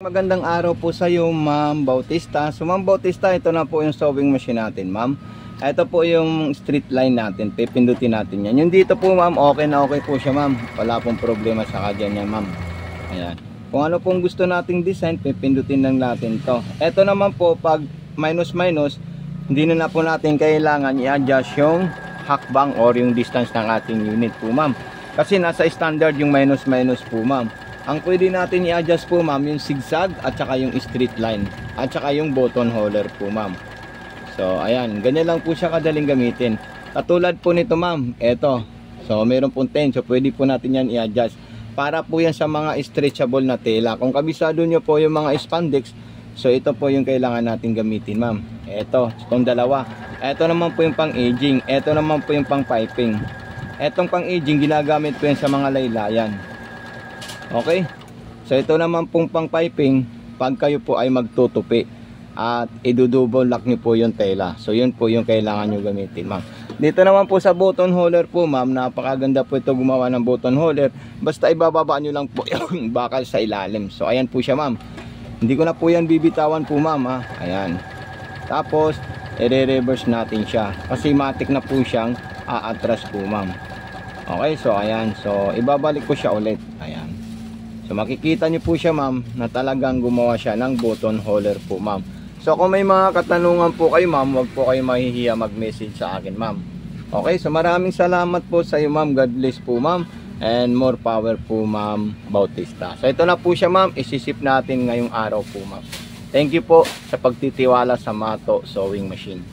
Magandang araw po sa iyo, Ma'am Bautista. So Ma'am Bautista, ito na po yung sewing machine natin, Ma'am. Ito po yung straight line natin, pipindutin natin yan. Yung dito po, Ma'am, okay na okay po siya, Ma'am. Wala pong problema sa kanya yan, Ma'am. Ayan. Kung ano pong gusto nating design, pipindutin lang natin to. Ito naman po, pag minus, hindi na po natin kailangan i-adjust yung hakbang or yung distance ng ating unit po, Ma'am. Kasi nasa standard yung minus po, Ma'am. Ang pwede natin i-adjust po, Ma'am, yung zigzag at saka yung straight line at saka yung button holder po, Ma'am. So ayan, ganyan lang po siya kadaling gamitin. Katulad po nito, Ma'am, eto. So meron pong 10, so pwede po natin yan i-adjust. Para po yan sa mga stretchable na tela. Kung kabisado nyo po yung mga spandex, so ito po yung kailangan natin gamitin, Ma'am. Eto, itong dalawa. Eto naman po yung pang aging. Eto naman po yung pang piping. Etong pang aging, ginagamit po yan sa mga laylayan. Okay, so ito naman pong pang piping, pag kayo po ay magtutupi at idudouble lock nyo po yung tela. So yun po yung kailangan nyo gamitin, Ma'am. Dito naman po sa button holder po, Ma'am, napakaganda po ito gumawa ng button holder. Basta ibababa nyo lang po yung bakal sa ilalim. So ayan po siya, Ma'am. Hindi ko na po yan bibitawan po, Ma'am, ha? Ayan. Tapos i-reverse natin siya kasi matik na po siyang aatras po, Ma'am. Okay, so ayan. So ibabalik ko siya ulit. Ayan. So makikita nyo po siya, Ma'am, na talagang gumawa siya ng button holder po, Ma'am. So kung may mga katanungan po kayo, Ma'am, wag po kayo mahihiya mag-message sa akin, Ma'am. Okay, so maraming salamat po sa iyo, Ma'am. God bless po, Ma'am. And more power po, Ma'am Bautista. So ito na po siya, Ma'am. Isisip natin ngayong araw po, Ma'am. Thank you po sa pagtitiwala sa Mato Sewing Machine.